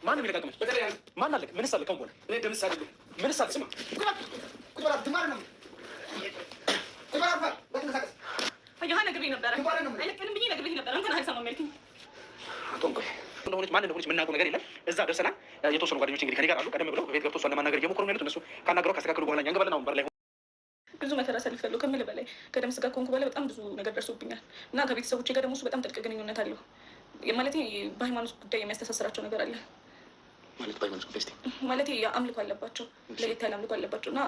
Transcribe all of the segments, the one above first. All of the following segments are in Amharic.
ማንም ይለቃቅም። ማን አለ? ምንስ አለ? ከሆነ እኔ ደምስ አይደለም። ምንስ አለ? ስማ ቁጥራ ትማር ነው ትማር በተንቀሳቀስ አያህ ነግሬ ነበር። አይለቀንም ብዬ ነግሬ ነበር። እንኳን አልሰማም መልኩ አቶንቆ እንደሆነች ማን እንደሆነች የምናውቀው ነገር የለም። እዛ ደርሰናል። የተወሰኑ ጓደኞች እንግዲህ ከኔ ጋር አሉ። ቀደም ብለው ቤት ገብቶ እሷን ለማናገር እየሞከሩ ነው ያሉት። እነሱ ካናገረው ካስተካከሉ በኋላ እኛ እንገባለን። አሁን በር ላይ ብዙ መከራ ሰልፌያለሁ ከምልህ በላይ። ከደምስ ጋር ከሆንኩ በላይ በጣም ብዙ ነገር ደርሶብኛል እና ከቤተሰቦቼ ጋር ደግሞ እሱ በጣም ጥልቅ ግንኙነት አለው። ማለት በሃይማኖት ጉዳይ የሚያስተሳስራቸው ነገር አለ። ማለት በሃይማኖት ጉዳይ ማለት አምልኮ አለባቸው፣ ለየት ያለ አምልኮ አለባቸው እና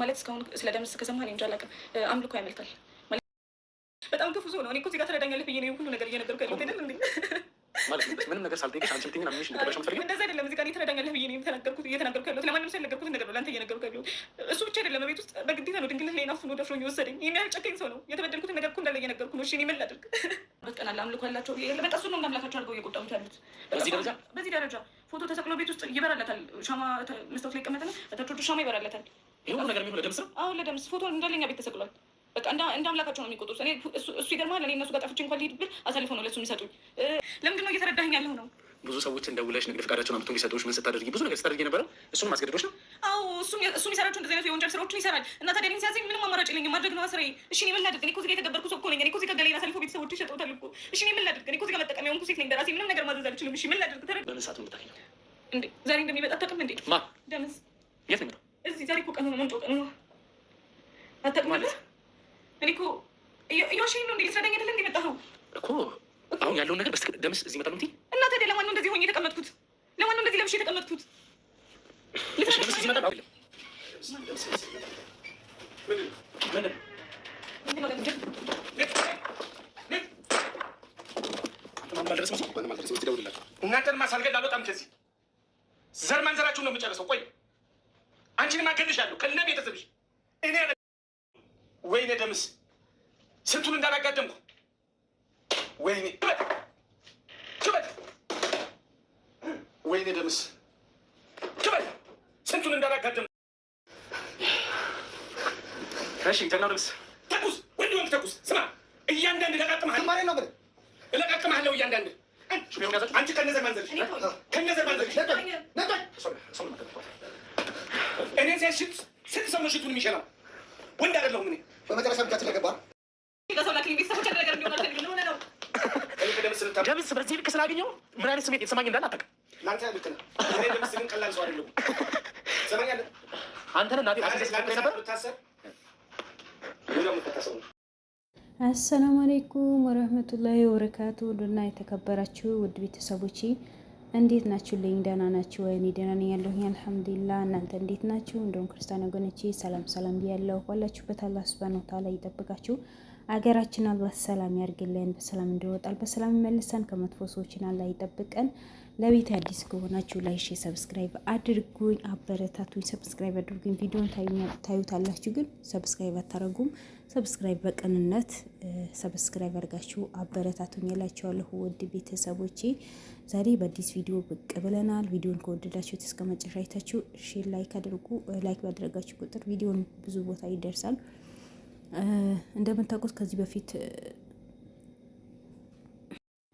ማለት እስካሁን ስለ ደምስ ከሰማህ እንጃ አላውቅም። አምልኮ ያመልካል። በጣም ክፉ ሰው ነው። እኔ እኮ እዚህ ጋር ትረዳኛለህ ብዬ ነው ሁሉ ነገር እየነገርኩህ ያለሁት አይደል እንዴ? ማለት ምንም ነገር ሳልጠይቅሽ አንቺ ልትይኝ ምንሽ ልትረዳሽ የምትፈልጊው እንደዛ አይደለም። እዚህ ጋር እኔ ትረዳኛለህ ብዬ ነው እየተናገርኩህ ያለሁት። ለማንም ሰው ያልነገርኩትን ነገር ነው ለአንተ እየነገርኩህ ያለሁት። እሱ ብቻ አይደለም፣ በቤት ውስጥ በግዴታ ነው ድንግልና ላይ ናፍኖ ደፍሮኝ የወሰደኝ። ይሄን ያህል ጨካኝ ሰው ነው። የተበደልኩትን ነገር እኮ እንዳለ እየነገርኩህ ነው። እሺ እኔ ምን ላድርግ? በቀናል አምልኮ አላቸው። በቃ እሱን ነው እንዳምላካቸው አድርገው እየቆጠሩት ያሉት። በዚህ ደረጃ ፎቶ ተሰቅሎ ቤት ውስጥ ይበራለታል። ሻማ መስታወት ላይ ይቀመጥና እታቾቹ ሻማ ይበራለታል። ይሄ ሁሉ ነገር የሚሆነው ለደምስ ነው። አዎ ለደምስ ፎቶ እንዳለኛ ቤት ተሰቅሏል። በቃ እንደ አምላካቸው ነው የሚቆጡት። እኔ እሱ ይገርማል። እኔ እነሱ ጋር ጠፍቼ እንኳን ልሂድ ብል አሳልፈው ነው ለእሱ የሚሰጡኝ። ለምንድን ነው እየተረዳኸኝ ያለሁ ነው? ብዙ ሰዎች እንደውለሽ ንግድ ፈቃዳቸውን አምጥቶ እንዲሰጡሽ ምን ስታደርጊ ብዙ ነገር ስታደርጊ የነበረው እሱንም አስገድዶሽ ነው? አዎ እሱ የሚሰራቸው እንደዚህ አይነት የወንጀል ስራዎችን ይሰራል እና ታዲያ እኔን ሲያዘኝ ምንም አማራጭ የለኝም። ማድረግ ነው ስራዬ። እሺ እኔ ምን ላድርግ? እኔ እኮ እዚህ ጋር የተገበርኩ ሰው እኮ ነኝ። እኔ እኮ እዚህ ጋር ገሌን አሳልፈው ቤተሰቦች ይሸጠውታል እኮ። እሺ እኔ ምን ላድርግ? እኔ እኮ እዚህ ጋር መጠቀሚያ ሆንኩ ሴት ነኝ። በራሴ ምንም ነገር ማዘዝ አልችልም። እሺ ምን ላድርግ? ተረድ በምን ሰዓት ነው የምታገኘው እንዴ? ዛሬ እንደሚመጣ አታውቅም እንዴ? ማ ደምስ የት ነው የሚመጣው? እዚህ ዛሬ እኮ ቀኑ ነው። ምን ቀኑ ነው አታውቅም ማለት እኔ እኮ እየዋሸኸኝ ነው እንዴ? ልትረዳኝ አይደለም እንዴ የመጣኸው እኮ? አሁን ያለውን ነገር ደምስ እዚህ ይመጣል እንዴ? እና ታዲያ ለማን ነው እንደዚህ ሆኜ የተቀመጥኩት? ለማን ነው እንደዚህ ለብሼ የተቀመጥኩት? ደምስ እዚህ ይመጣል አይደለም? እናንተን ማሳልገድ አልወጣም ከዚህ ዘር ማንዘራችሁን ነው የምጨርሰው። ቆይ አንቺን ማገድሻለሁ ከነ ቤተሰብሽ። እኔ ወይኔ ደምስ ስንቱን እንዳላጋደምኩ ወይኔ ክበት ወይኔ ደምስ ክበት ስንቱን እንዳላጋደምኩ። እሺ ጀግናው ደምስ ተኩስ፣ ወንድ ወንድ ተኩስ። ስማ እያንዳንድ ለቃቅምሃል ማለት ነው። እለቃቅምሃለሁ እያንዳንድ አንቺ ከነዘር ማንዘርሽ እኔ ሲያሽት ስንት ሰው ነው ሽቱን የሚሸናው? ወንድ አይደለሁም እኔ። በመጨረሻ ብቻ ስለገባ ደምስ በዚህ ልክ ስላገኘው ምን አይነት ስሜት የተሰማኝ እንዳለ አታውቅም። ለአንተ ልክ ነህ። እኔ ደምስ ግን ቀላል ሰው አይደለሁም። ሰማኛለህ? አንተን እናቴ ነበር። አሰላሙ አለይኩም ወረህመቱላሂ ወበረካቱ። ውድና የተከበራችሁ ውድ ቤተሰቦቼ እንዴት ናችሁልኝ? ደህና ናችሁ ወይ? እኔ ደህና ነኝ ያለሁኝ አልሐምዱሊላህ። እናንተ እንዴት ናችሁ? እንደውም ክርስቲያን ወገኖቼ ሰላም ሰላም ብያለሁ። ባላችሁበት አላህ ሱብሃነሁ ወተዓላ ይጠብቃችሁ። አገራችን አላህ ሰላም ያርግልን፣ በሰላም እንድንወጣል በሰላም ይመልሰን፣ ከመጥፎ ሰዎችን አላህ ይጠብቀን። ለቤት አዲስ ከሆናችሁ ላይክ፣ ሼር፣ ሰብስክራይብ አድርጉኝ፣ አበረታቱኝ። ሰብስክራይብ አድርጉኝ። ቪዲዮን ታዩታላችሁ ግን ሰብስክራይብ አታረጉም። ሰብስክራይብ በቅንነት ሰብስክራይብ አድርጋችሁ አበረታቱኝ እላችኋለሁ ውድ ቤተሰቦቼ። ዛሬ በአዲስ ቪዲዮ ብቅ ብለናል። ቪዲዮን ከወደዳችሁት እስከ መጨረሻ አይታችሁ ሼር ላይክ አድርጉ። ላይክ ባደረጋችሁ ቁጥር ቪዲዮን ብዙ ቦታ ይደርሳል። እንደምታውቁት ከዚህ በፊት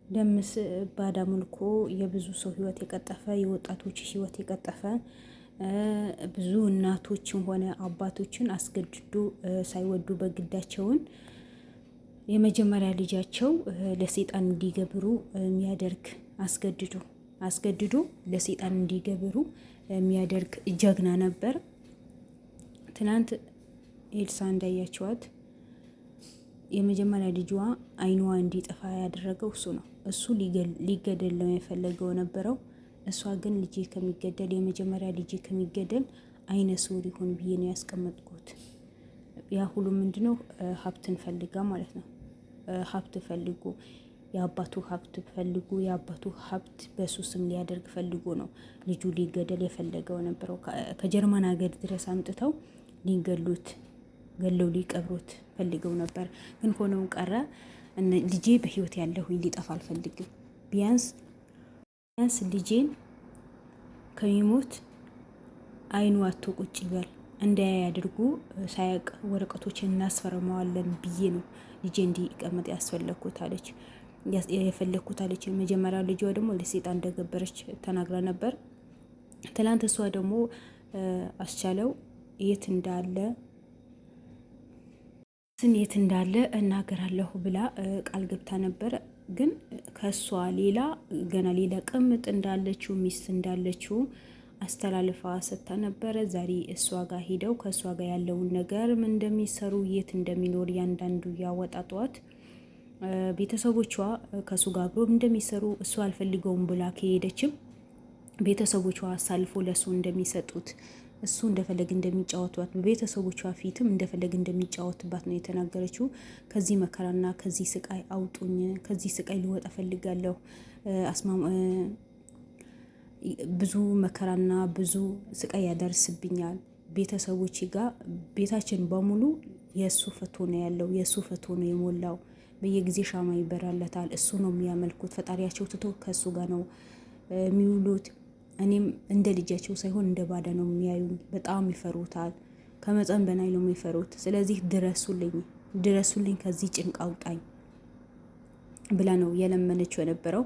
ደምስ ባዳ መልኩ የብዙ ሰው ህይወት የቀጠፈ የወጣቶች ህይወት የቀጠፈ ብዙ እናቶችን ሆነ አባቶችን አስገድዶ ሳይወዱ በግዳቸውን የመጀመሪያ ልጃቸው ለሰይጣን እንዲገብሩ የሚያደርግ አስገድዶ ለሰይጣን እንዲገብሩ የሚያደርግ ጀግና ነበር። ትናንት ኤልሳ እንዳያቸዋት የመጀመሪያ ልጇ አይኗ እንዲጠፋ ያደረገው እሱ ነው። እሱ ሊገደል ነው የፈለገው ነበረው። እሷ ግን ልጄ ከሚገደል የመጀመሪያ ልጄ ከሚገደል አይነ ስውር ይሁን ብዬ ነው ያስቀመጥኩት። ያ ሁሉ ምንድነው? ሀብትን ፈልጋ ማለት ነው። ሀብት ፈልጎ የአባቱ ሀብት ፈልጎ የአባቱ ሀብት በሱ ስም ሊያደርግ ፈልጎ ነው ልጁ ሊገደል የፈለገው ነበረው። ከጀርመን ሀገር ድረስ አምጥተው ሊገሉት ገለው ሊቀብሩት ፈልገው ነበር። ግን ሆነው ቀረ። ልጄ በህይወት ያለሁኝ ሊጠፋ አልፈልግም። ቢያንስ ልጄን ከሚሞት አይኑ አቶ ቁጭ ይበል እንዳያይ አድርጉ ሳያቅ ወረቀቶችን እናስፈርመዋለን ብዬ ነው ልጄ እንዲቀመጥ ያስፈለግኩት አለች። የፈለኩት አለች። የመጀመሪያ ልጇ ደግሞ ለሴጣን እንደገበረች ተናግራ ነበር። ትላንት እሷ ደግሞ አስቻለው የት እንዳለ እናገራለሁ ብላ ቃል ገብታ ነበር። ግን ከሷ ሌላ ገና ሌላ ቅምጥ እንዳለችው ሚስት እንዳለችው አስተላልፋ ሰጥታ ነበረ። ዛሬ እሷ ጋር ሄደው ከእሷ ጋር ያለውን ነገር ምን እንደሚሰሩ የት እንደሚኖር ያንዳንዱ ያወጣጧት ቤተሰቦቿ ከሱ ጋር አብሮ እንደሚሰሩ እሱ አልፈልገውም ብላ ከሄደችም ቤተሰቦቿ አሳልፎ ለሱ እንደሚሰጡት እሱ እንደፈለግ እንደሚጫወቷት ቤተሰቦቿ ፊትም እንደፈለግ እንደሚጫወትባት ነው የተናገረችው። ከዚህ መከራና ከዚህ ስቃይ አውጡኝ፣ ከዚህ ስቃይ ልወጣ ፈልጋለሁ፣ ብዙ መከራና ብዙ ስቃይ ያደርስብኛል። ቤተሰቦች ጋር ቤታችን በሙሉ የእሱ ፈቶ ነው ያለው፣ የእሱ ፈቶ ነው የሞላው። በየጊዜ ሻማ ይበራለታል። እሱ ነው የሚያመልኩት። ፈጣሪያቸው ትቶ ከእሱ ጋር ነው የሚውሉት። እኔም እንደ ልጃቸው ሳይሆን እንደ ባዳ ነው የሚያዩኝ። በጣም ይፈሩታል። ከመጠን በላይ ነው የሚፈሩት። ስለዚህ ድረሱልኝ፣ ከዚህ ጭንቅ አውጣኝ ብላ ነው የለመነችው የነበረው።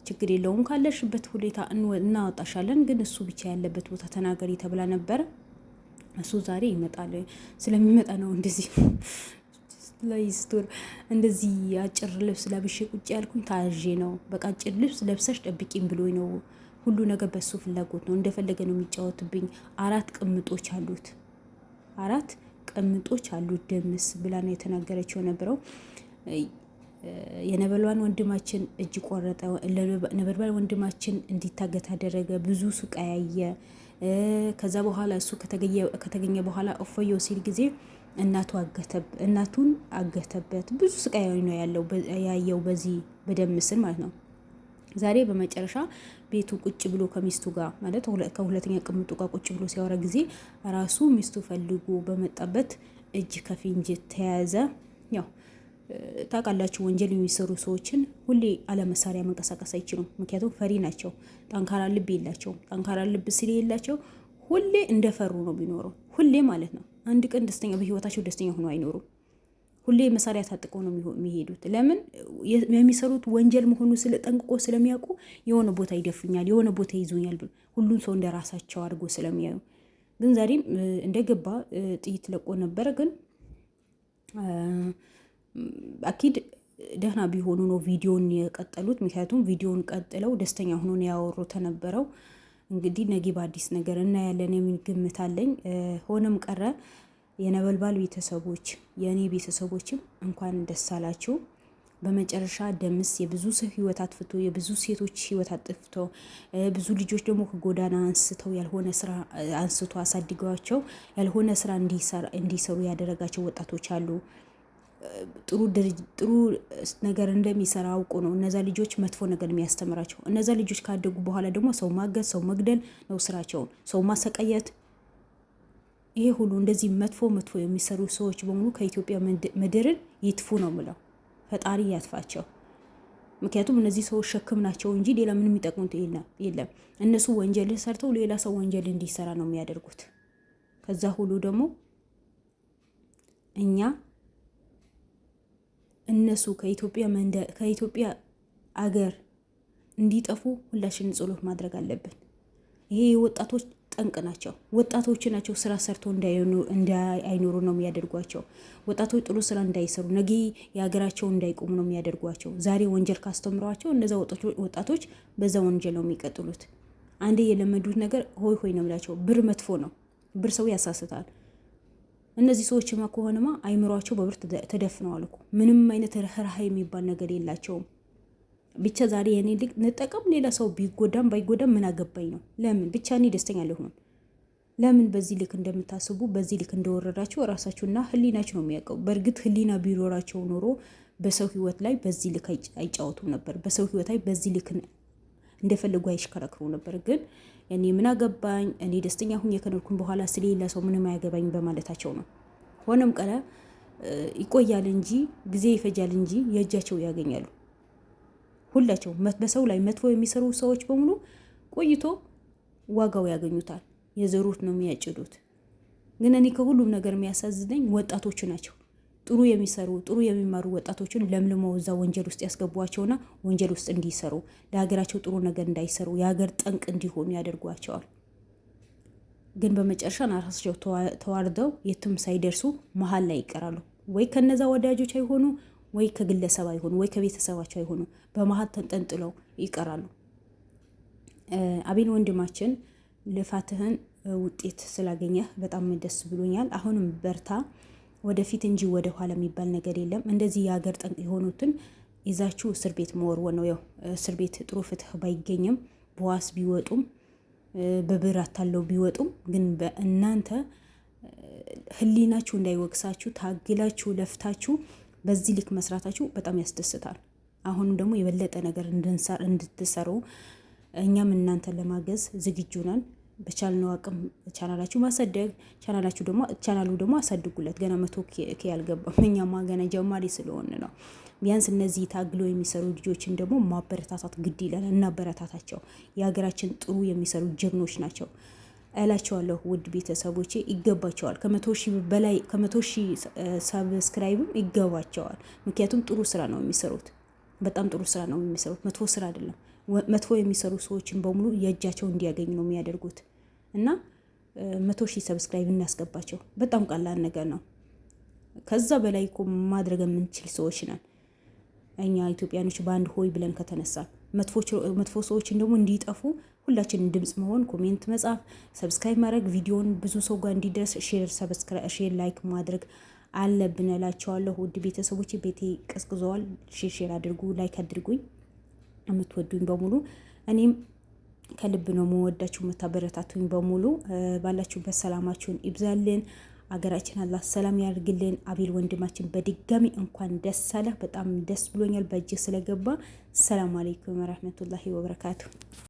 ችግር የለውም ካለሽበት ሁኔታ እናወጣሻለን፣ ግን እሱ ብቻ ያለበት ቦታ ተናገሪ ተብላ ነበረ። እሱ ዛሬ ይመጣል። ስለሚመጣ ነው እንደዚህ አጭር ልብስ ለብሼ ቁጭ ያልኩኝ። ታዤ ነው በቃ አጭር ልብስ ለብሰሽ ጠብቂኝ ብሎኝ ነው። ሁሉ ነገር በሱ ፍላጎት ነው። እንደፈለገ ነው የሚጫወትብኝ። 4 ቅምጦች አሉት ደምስ ብላ ነው የተናገረችው ነበረው። የነበልባል ወንድማችን እጅ ቆረጠ። ነበልባል ወንድማችን እንዲታገት አደረገ። ብዙ ስቃይ ያየ። ከዛ በኋላ እሱ ከተገኘ በኋላ እፎየው ሲል ጊዜ እናቱን አገተበት። ብዙ ስቃይ ነው ያየው በዚህ በደምስን ማለት ነው። ዛሬ በመጨረሻ ቤቱ ቁጭ ብሎ ከሚስቱ ጋር ማለት ከሁለተኛ ቅምጡ ጋር ቁጭ ብሎ ሲያወራ ጊዜ ራሱ ሚስቱ ፈልጎ በመጣበት እጅ ከፍንጅ ተያዘ። ያው ታውቃላችሁ ወንጀል የሚሰሩ ሰዎችን ሁሌ አለመሳሪያ መንቀሳቀስ አይችሉም። ምክንያቱም ፈሪ ናቸው። ጠንካራ ልብ የላቸውም። ጠንካራ ልብ ስለሌላቸው ሁሌ እንደፈሩ ነው የሚኖረው። ሁሌ ማለት ነው። አንድ ቀን በህይወታቸው ደስተኛ ሆኖ አይኖሩም። ሁሌ መሳሪያ ታጥቀው ነው የሚሄዱት። ለምን? የሚሰሩት ወንጀል መሆኑ ጠንቅቆ ስለሚያውቁ የሆነ ቦታ ይደፉኛል፣ የሆነ ቦታ ይዞኛል ብሎ ሁሉም ሰው እንደራሳቸው አድርጎ ስለሚያዩ። ግን ዛሬም እንደገባ ጥይት ለቆ ነበረ። ግን አኪድ ደህና ቢሆኑ ነው ቪዲዮን የቀጠሉት። ምክንያቱም ቪዲዮን ቀጥለው ደስተኛ ሆኖ ነው ያወሩት ተነበረው። እንግዲህ ነገ በአዲስ ነገር እናያለን የሚል ግምት አለኝ። ሆነም ቀረ የነበልባል ቤተሰቦች የእኔ ቤተሰቦችም እንኳን ደስ አላችሁ። በመጨረሻ ደምስ የብዙ ሰው ህይወት አጥፍቶ የብዙ ሴቶች ህይወት አጥፍቶ ብዙ ልጆች ደግሞ ከጎዳና አንስተው ያልሆነ ስራ አንስቶ አሳድገዋቸው ያልሆነ ስራ እንዲሰሩ ያደረጋቸው ወጣቶች አሉ። ጥሩ ነገር እንደሚሰራ አውቁ ነው እነዛ ልጆች መጥፎ ነገር የሚያስተምራቸው። እነዛ ልጆች ካደጉ በኋላ ደግሞ ሰው ማገዝ፣ ሰው መግደል ነው ስራቸውን፣ ሰው ማሰቃየት። ይሄ ሁሉ እንደዚህ መጥፎ የሚሰሩ ሰዎች በሙሉ ከኢትዮጵያ ምድርን ይጥፉ ነው ምለው። ፈጣሪ ያጥፋቸው። ምክንያቱም እነዚህ ሰዎች ሸክም ናቸው እንጂ ሌላ ምንም የሚጠቅሙት የለም። እነሱ ወንጀል ሰርተው ሌላ ሰው ወንጀል እንዲሰራ ነው የሚያደርጉት። ከዛ ሁሉ ደግሞ እኛ እነሱ ከኢትዮጵያ አገር እንዲጠፉ ሁላችንን ጸሎት ማድረግ አለብን። ይሄ የወጣቶች ጠንቅ ናቸው። ወጣቶች ናቸው ስራ ሰርተው እንዳይኖሩ ነው የሚያደርጓቸው። ወጣቶች ጥሩ ስራ እንዳይሰሩ ነገ የሀገራቸው እንዳይቆሙ ነው የሚያደርጓቸው። ዛሬ ወንጀል ካስተምሯቸው እነዛ ወጣቶች በዛ ወንጀል ነው የሚቀጥሉት። አንዴ የለመዱት ነገር ሆይ ነው የሚላቸው። ብር መጥፎ ነው። ብር ሰው ያሳስታል። እነዚህ ሰዎችማ ከሆነማ አይምሯቸው በብር ተደፍነዋል እኮ። ምንም አይነት ርህራሄ የሚባል ነገር የላቸውም። ብቻ ዛሬ የኔ ልክ እንጠቀም። ሌላ ሰው ቢጎዳም ባይጎዳም ምን አገባኝ ነው። ለምን ብቻ እኔ ደስተኛ ልሁን። ለምን በዚህ ልክ እንደምታስቡ በዚህ ልክ እንደወረዳችሁ ራሳችሁና ህሊናችሁ ነው የሚያውቀው። በእርግጥ ህሊና ቢኖራቸው ኖሮ በሰው ህይወት ላይ በዚህ ልክ አይጫወቱም ነበር። በሰው ህይወት ላይ በዚህ ልክ እንደፈለጉ አይሽከረክሩ ነበር። ግን እኔ ምን አገባኝ፣ እኔ ደስተኛ ሁኜ ከኖርኩኝ በኋላ ስለሌላ ሰው ምንም አያገባኝ በማለታቸው ነው። ሆነም ቀረ ይቆያል እንጂ ጊዜ ይፈጃል እንጂ የእጃቸው ያገኛሉ። ሁላቸው በሰው ላይ መጥፎ የሚሰሩ ሰዎች በሙሉ ቆይቶ ዋጋው ያገኙታል። የዘሩት ነው የሚያጭዱት። ግን እኔ ከሁሉም ነገር የሚያሳዝነኝ ወጣቶች ናቸው። ጥሩ የሚሰሩ ጥሩ የሚማሩ ወጣቶችን ለምልመው እዛ ወንጀል ውስጥ ያስገቧቸውና ወንጀል ውስጥ እንዲሰሩ ለሀገራቸው ጥሩ ነገር እንዳይሰሩ የሀገር ጠንቅ እንዲሆኑ ያደርጓቸዋል። ግን በመጨረሻ ራሳቸው ተዋርደው የትም ሳይደርሱ መሀል ላይ ይቀራሉ። ወይ ከነዛ ወዳጆች አይሆኑ፣ ወይ ከግለሰብ አይሆኑ፣ ወይ ከቤተሰባቸው አይሆኑ፣ በመሀል ተንጠልጥለው ይቀራሉ። አቤል ወንድማችን ልፋትህን ውጤት ስላገኘህ በጣም ደስ ብሎኛል። አሁንም በርታ፣ ወደፊት እንጂ ወደ ኋላ የሚባል ነገር የለም። እንደዚህ የሀገር ጠንቅ የሆኑትን ይዛችሁ እስር ቤት መወርወር ነው። ያው እስር ቤት ጥሩ ፍትህ ባይገኝም በዋስ ቢወጡም በብር አታለው ቢወጡም ግን በእናንተ ህሊናችሁ እንዳይወቅሳችሁ ታግላችሁ ለፍታችሁ በዚህ ልክ መስራታችሁ በጣም ያስደስታል። አሁንም ደግሞ የበለጠ ነገር እንድትሰሩ እኛም እናንተን ለማገዝ ዝግጁ ነን። በቻልነው አቅም ቻናላችሁ ማሳደግ ቻናሉ ደግሞ አሳድጉለት። ገና 100K ያልገባም እኛማ ገና ጀማሪ ስለሆነ ነው። ቢያንስ እነዚህ ታግሎ የሚሰሩ ልጆችን ደግሞ ማበረታታት ግድ ይላል። እናበረታታቸው። የሀገራችን ጥሩ የሚሰሩ ጀግኖች ናቸው እላቸዋለሁ። ውድ ቤተሰቦቼ ይገባቸዋል። ከ100,000 በላይ ከ100,000 ሰብስክራይብም ይገባቸዋል። ምክንያቱም ጥሩ ስራ ነው የሚሰሩት። በጣም ጥሩ ስራ ነው የሚሰሩት። መጥፎ ስራ አይደለም። መጥፎ የሚሰሩ ሰዎችን በሙሉ የእጃቸው እንዲያገኙ ነው የሚያደርጉት። እና 100,000 ሰብስክራይብ እናስገባቸው። በጣም ቀላል ነገር ነው። ከዛ በላይ እኮ ማድረግ የምንችል ሰዎች ነን እኛ ኢትዮጵያኖች። በአንድ ሆይ ብለን ከተነሳ መጥፎ ሰዎችን ደግሞ እንዲጠፉ ሁላችንም ድምጽ መሆን፣ ኮሜንት መጻፍ፣ ሰብስክራይብ ማድረግ፣ ቪዲዮን ብዙ ሰው ጋር እንዲደርስ ሼር ላይክ ማድረግ አለብን እላቸዋለሁ። ውድ ቤተሰቦች ቤቴ ቀዝቅዘዋል። ሼር አድርጉ፣ ላይክ አድርጉኝ። የምትወዱኝ በሙሉ እኔም ከልብ ነው መወዳችሁ። የምታበረታቱኝ በሙሉ ባላችሁበት ሰላማችሁን ይብዛልን። አገራችን አላህ ሰላም ያድርግልን። አቤል ወንድማችን በድጋሚ እንኳን ደስ አለህ። በጣም ደስ ብሎኛል በእጅ ስለገባ። ሰላም አለይኩም ወራህመቱላሂ ወበረካቱ።